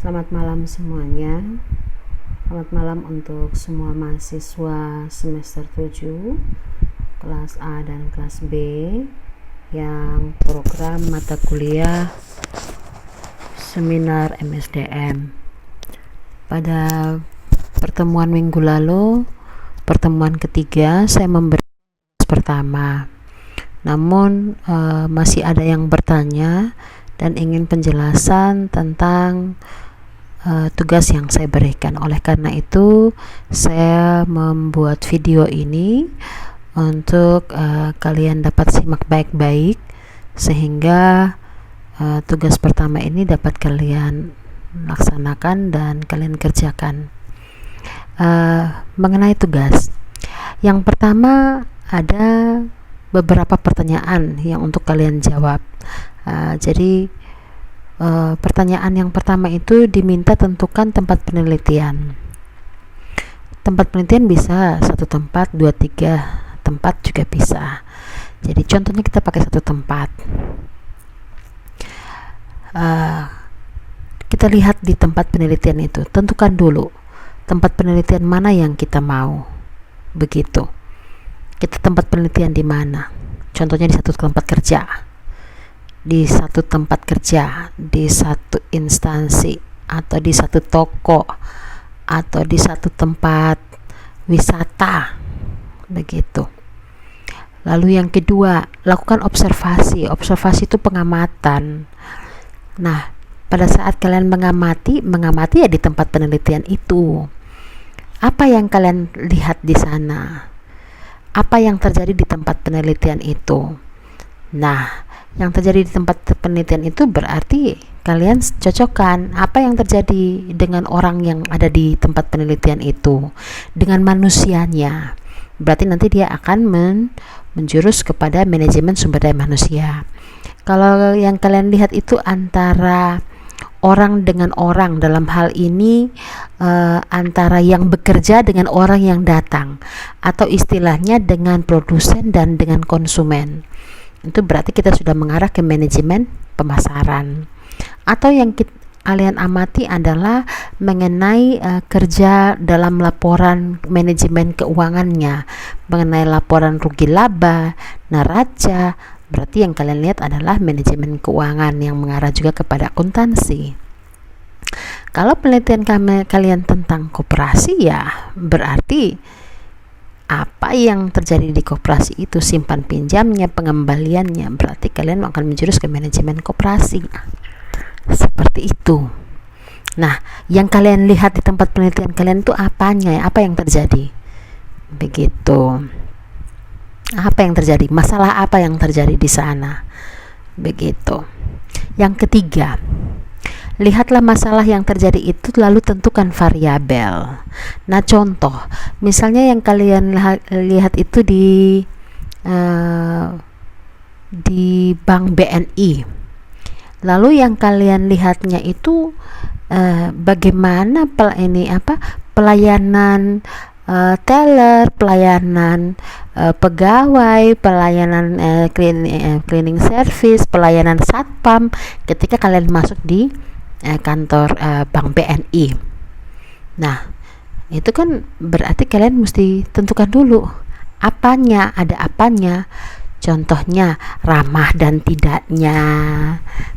Selamat malam semuanya. Selamat malam untuk semua mahasiswa semester 7 kelas A dan kelas B yang program mata kuliah seminar MSDM. Pada pertemuan minggu lalu, pertemuan ketiga, saya memberi pertama. Namun masih ada yang bertanya dan ingin penjelasan tentang tugas yang saya berikan. Oleh karena itu, saya membuat video ini untuk kalian dapat simak baik-baik sehingga tugas pertama ini dapat kalian laksanakan dan kalian kerjakan. Mengenai tugas, yang pertama ada beberapa pertanyaan yang untuk kalian jawab. Jadi pertanyaan yang pertama itu diminta tentukan tempat penelitian. Tempat penelitian bisa satu tempat, 2-3 tempat juga bisa. Jadi contohnya kita pakai satu tempat. Kita lihat di tempat penelitian itu, tentukan dulu tempat penelitian mana yang kita mau. Begitu. Kita tempat penelitian di mana? Contohnya di satu tempat kerja. Di satu tempat kerja, di satu instansi, atau di satu toko, atau di satu tempat wisata, begitu. Lalu yang kedua, lakukan observasi. Observasi itu pengamatan. Nah, pada saat kalian mengamati ya di tempat penelitian itu. Apa yang kalian lihat di sana? Apa yang terjadi di tempat penelitian itu? Nah, yang terjadi di tempat penelitian itu berarti kalian cocokkan apa yang terjadi dengan orang yang ada di tempat penelitian itu dengan manusianya. Berarti nanti dia akan menjurus kepada manajemen sumber daya manusia. Kalau yang kalian lihat itu antara orang dengan orang, dalam hal ini antara yang bekerja dengan orang yang datang, atau istilahnya dengan produsen dan dengan konsumen, itu berarti kita sudah mengarah ke manajemen pemasaran. Atau yang kalian amati adalah mengenai kerja dalam laporan manajemen keuangannya, mengenai laporan rugi laba, neraca. Berarti yang kalian lihat adalah manajemen keuangan yang mengarah juga kepada akuntansi. Kalau penelitian kalian tentang koperasi, ya berarti apa yang terjadi di koperasi itu, simpan pinjamnya, pengembaliannya, berarti kalian akan menjurus ke manajemen koperasi. Seperti itu. Nah, yang kalian lihat di tempat penelitian kalian itu apanya, apa yang terjadi? Begitu. Apa yang terjadi? Masalah apa yang terjadi di sana? Begitu. Yang ketiga, lihatlah masalah yang terjadi itu lalu tentukan variabel. Nah, contoh, misalnya yang kalian lihat itu di Bank BNI. Lalu yang kalian lihatnya itu bagaimana pelayanan teller, pelayanan pegawai, pelayanan cleaning service, pelayanan satpam ketika kalian masuk di kantor Bank BNI. Nah, itu kan berarti kalian mesti tentukan dulu apanya, ada apanya. Contohnya ramah dan tidaknya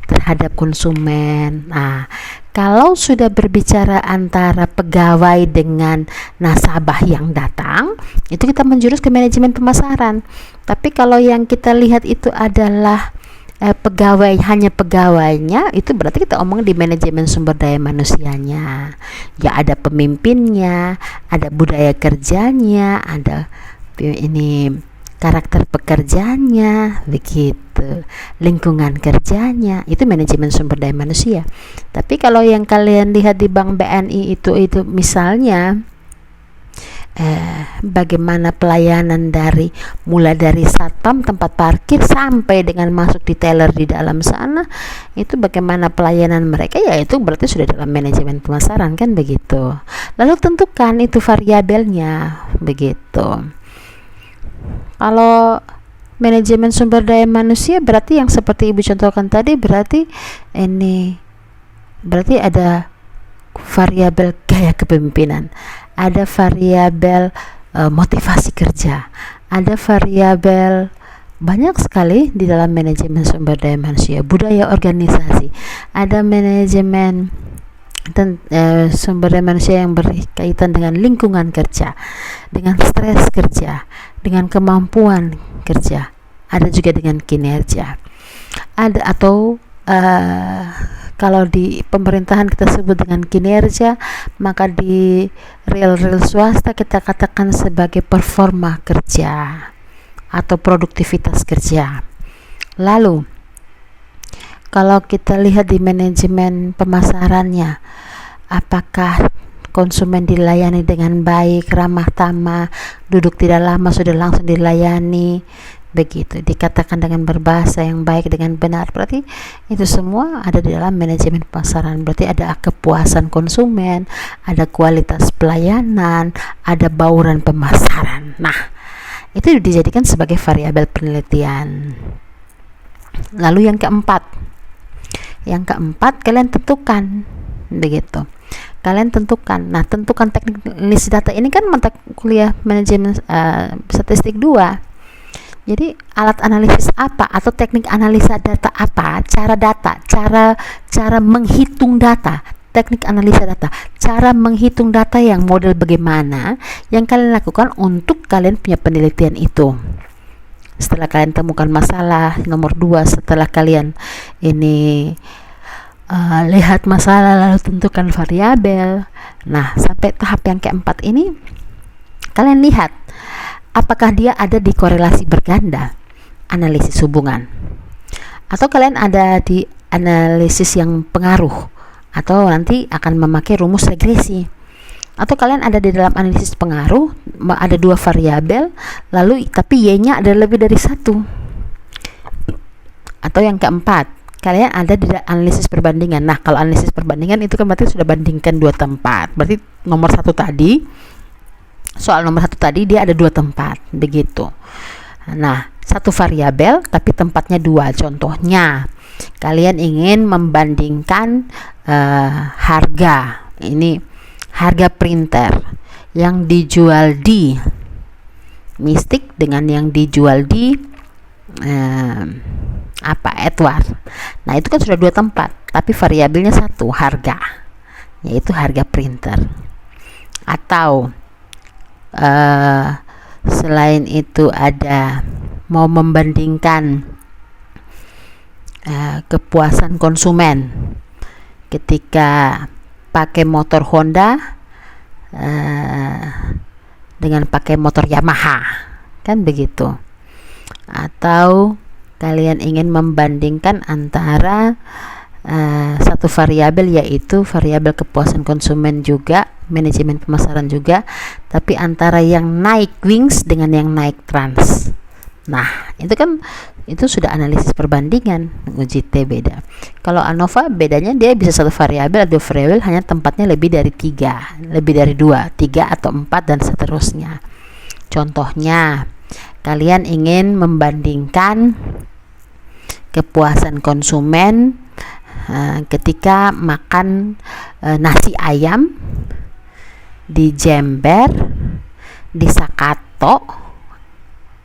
terhadap konsumen. Nah, kalau sudah berbicara antara pegawai dengan nasabah yang datang, itu kita menjurus ke manajemen pemasaran. Tapi kalau yang kita lihat itu adalah pegawai, hanya pegawainya, itu berarti kita omong di manajemen sumber daya manusianya. Ya, ada pemimpinnya, ada budaya kerjanya, ada ini karakter pekerjaannya, begitu, lingkungan kerjanya, itu manajemen sumber daya manusia. Tapi kalau yang kalian lihat di Bank BNI itu misalnya bagaimana pelayanan mulai dari satpam, tempat parkir, sampai dengan masuk di teller di dalam sana, itu bagaimana pelayanan mereka, ya itu berarti sudah dalam manajemen pemasaran, kan begitu. Lalu tentukan itu variabelnya, begitu. Kalau manajemen sumber daya manusia berarti yang seperti Ibu contohkan tadi, berarti ada variabel gaya kepemimpinan, ada variabel motivasi kerja, ada variabel banyak sekali di dalam manajemen sumber daya manusia, budaya organisasi, ada manajemen sumber daya manusia yang berkaitan dengan lingkungan kerja, dengan stres kerja, dengan kemampuan kerja, ada juga dengan kinerja, ada atau kalau di pemerintahan kita sebut dengan kinerja, maka di real swasta kita katakan sebagai performa kerja atau produktivitas kerja. Lalu kalau kita lihat di manajemen pemasarannya, apakah konsumen dilayani dengan baik, ramah tamah, duduk tidak lama sudah langsung dilayani, begitu dikatakan dengan berbahasa yang baik dengan benar, berarti itu semua ada di dalam manajemen pemasaran. Berarti ada kepuasan konsumen, ada kualitas pelayanan, ada bauran pemasaran. Nah, itu dijadikan sebagai variabel penelitian. Lalu yang keempat kalian tentukan, begitu. Kalian tentukan. Nah, tentukan teknik analisis data ini kan mata kuliah manajemen statistik 2. Jadi alat analisis apa atau teknik analisa data apa, cara menghitung data, teknik analisa data, cara menghitung data yang model bagaimana yang kalian lakukan untuk kalian punya penelitian itu. Setelah kalian temukan masalah, nomor 2 setelah kalian ini lihat masalah lalu tentukan variabel. Nah, sampai tahap yang keempat ini kalian lihat apakah dia ada di korelasi berganda, analisis hubungan, atau kalian ada di analisis yang pengaruh, atau nanti akan memakai rumus regresi, atau kalian ada di dalam analisis pengaruh, ada 2 variabel, lalu tapi y-nya ada lebih dari 1, atau yang keempat kalian ada di analisis perbandingan. Nah, kalau analisis perbandingan itu kan berarti sudah bandingkan 2 tempat, berarti nomor 1 tadi, soal nomor 1 tadi dia ada 2 tempat, begitu. Nah, 1 variabel tapi tempatnya 2. Contohnya kalian ingin membandingkan harga printer yang dijual di Mistik dengan yang dijual di Edward. Nah, itu kan sudah 2 tempat tapi variabelnya 1, harga, yaitu harga printer. Atau selain itu ada mau membandingkan kepuasan konsumen ketika pakai motor Honda dengan pakai motor Yamaha, kan begitu. Atau kalian ingin membandingkan antara satu variabel, yaitu variabel kepuasan konsumen juga, manajemen pemasaran juga, tapi antara yang naik Wings dengan yang naik Trans. Nah, itu sudah analisis perbandingan, uji T beda. Kalau ANOVA bedanya dia bisa 1 variabel atau 2 variabel, hanya tempatnya lebih dari 3, lebih dari 2, 3 atau 4 dan seterusnya. Contohnya, kalian ingin membandingkan kepuasan konsumen ketika makan nasi ayam di Jember, di Sakato,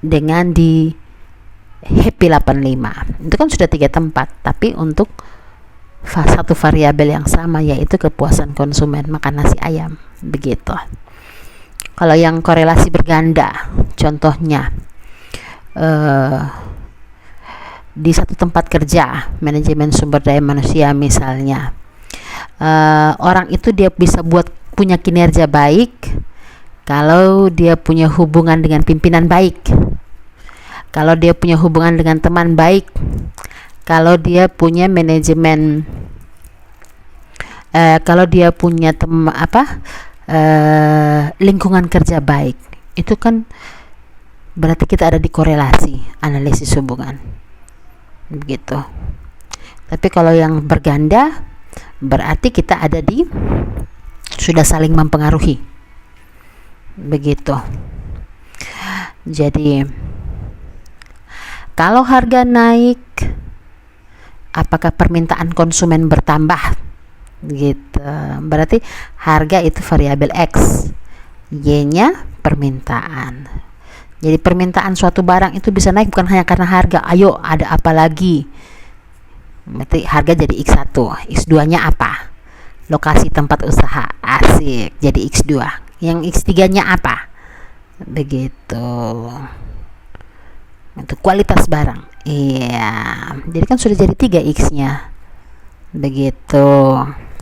dengan di Happy 85. Itu kan sudah 3 tempat, tapi untuk satu variabel yang sama, yaitu kepuasan konsumen makan nasi ayam, begitu. Kalau yang korelasi berganda, contohnya di satu tempat kerja, manajemen sumber daya manusia misalnya, orang itu dia bisa punya kinerja baik kalau dia punya hubungan dengan pimpinan baik, kalau dia punya hubungan dengan teman baik, kalau dia punya manajemen kalau dia punya lingkungan kerja baik. Itu kan berarti kita ada di korelasi analisis hubungan, begitu. Tapi kalau yang berganda berarti kita ada di sudah saling mempengaruhi, begitu. Jadi kalau harga naik, apakah permintaan konsumen bertambah? gitu. Berarti harga itu variabel X, Y-nya permintaan. Jadi permintaan suatu barang itu bisa naik bukan hanya karena harga. Ayo, ada apa lagi? Berarti harga jadi X1. X2-nya apa? Lokasi tempat usaha. Asik, jadi X2. Yang X3-nya apa? Begitu. Untuk kualitas barang. Iya. Jadi kan sudah jadi 3 X-nya. Begitu.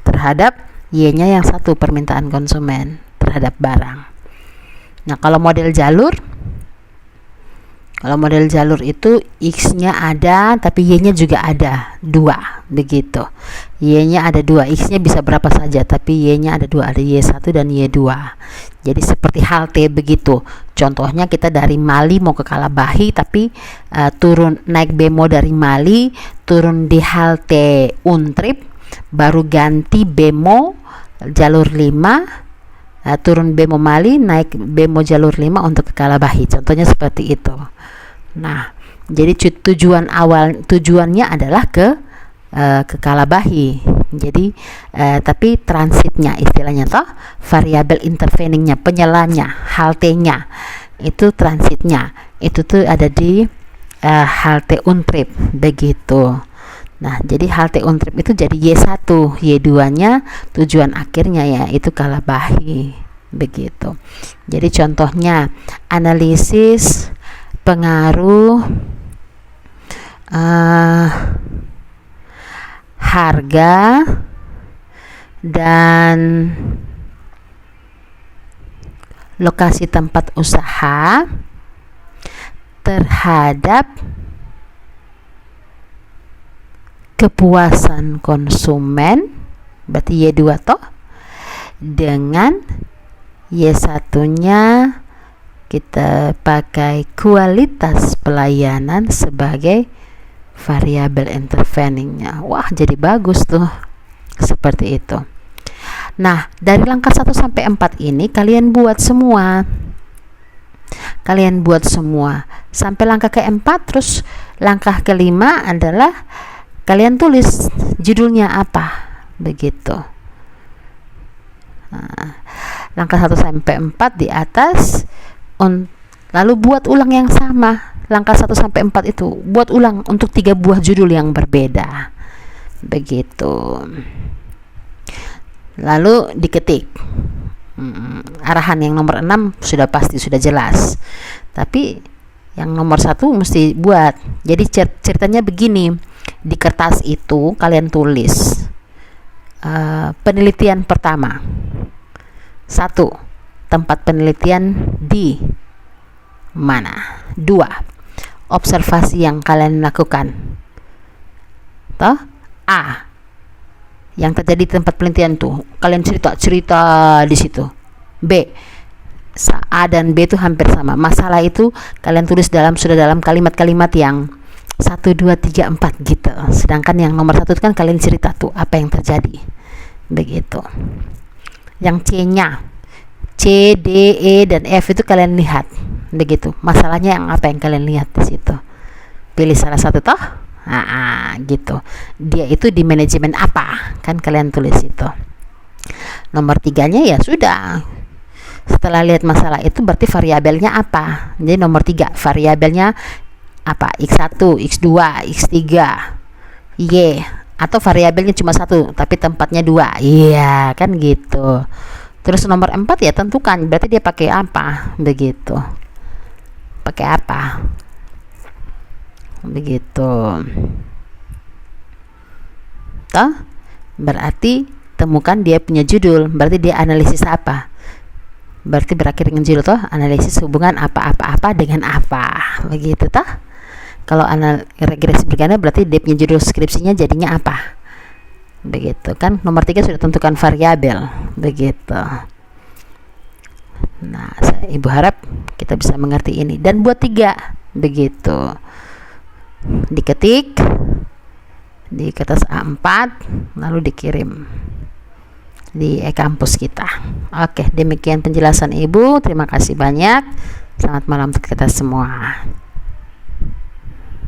Terhadap Y-nya yang 1, permintaan konsumen terhadap barang. Nah, kalau model jalur itu X-nya ada tapi Y-nya juga ada 2, begitu. Y-nya ada 2, X-nya bisa berapa saja tapi Y-nya ada 2, ada Y1 dan Y2. Jadi seperti halte begitu. Contohnya kita dari Mali mau ke Kalabahi tapi turun naik bemo dari Mali, turun di halte Untrip, baru ganti bemo jalur 5, turun bemo Mali, naik bemo jalur 5 untuk ke Kalabahi. Contohnya seperti itu. Nah, jadi tujuannya adalah ke Kalabahi. Jadi tapi transitnya istilahnya toh, variabel interveningnya, penyelanya, haltenya itu transitnya itu tuh ada di halte Untrip begitu. Nah, jadi halte Untrip itu jadi Y1, Y2-nya tujuan akhirnya ya itu Kalabahi begitu. Jadi contohnya analisis pengaruh harga dan lokasi tempat usaha terhadap kepuasan konsumen, berarti Y2 toh, dengan Y1-nya kita pakai kualitas pelayanan sebagai variabel interveningnya. Wah, jadi bagus tuh seperti itu. Nah, dari langkah 1 sampai 4 ini kalian buat semua sampai langkah keempat. Terus langkah kelima adalah kalian tulis judulnya apa begitu. Nah, langkah 1 sampai 4 di atas, lalu buat ulang yang sama. Langkah 1 sampai 4 itu buat ulang untuk 3 buah judul yang berbeda begitu. Lalu diketik. Arahan yang nomor 6 sudah pasti, sudah jelas, tapi yang nomor 1 mesti buat. Jadi ceritanya begini, di kertas itu kalian tulis penelitian pertama 1, tempat penelitian di mana. 2, observasi yang kalian lakukan toh, A, yang terjadi di tempat penelitian tuh kalian cerita di situ. B, A dan B itu hampir sama. Masalah itu kalian tulis sudah dalam kalimat-kalimat yang 1, 2, 3, 4 gitu. Sedangkan yang nomor 1 itu kan kalian cerita tuh apa yang terjadi begitu. Yang C-nya, C, D, E dan F itu kalian lihat begitu. Masalahnya yang apa yang kalian lihat di situ. Pilih salah satu toh. Gitu. Dia itu di manajemen apa? Kan kalian tulis itu. Nomor 3-nya ya sudah. Setelah lihat masalah itu berarti variabelnya apa? Jadi nomor 3 variabelnya apa? X1, X2, X3, Y, atau variabelnya cuma 1 tapi tempatnya 2. Iya, kan gitu. Terus nomor 4 ya tentukan berarti dia pakai apa begitu. Pakai apa? Begitu. Toh? Berarti temukan dia punya judul, berarti dia analisis apa? Berarti berakhir dengan judul toh, analisis hubungan apa-apa-apa dengan apa. Begitu toh? Kalau regresi berganda berarti dia punya judul skripsinya jadinya apa? Begitu kan. Nomor 3 sudah tentukan variabel. Begitu. Nah, Ibu harap kita bisa mengerti ini. Dan buat 3 begitu. Diketik di kertas A4 lalu dikirim di e-kampus kita. Oke, demikian penjelasan Ibu. Terima kasih banyak. Selamat malam untuk kita semua.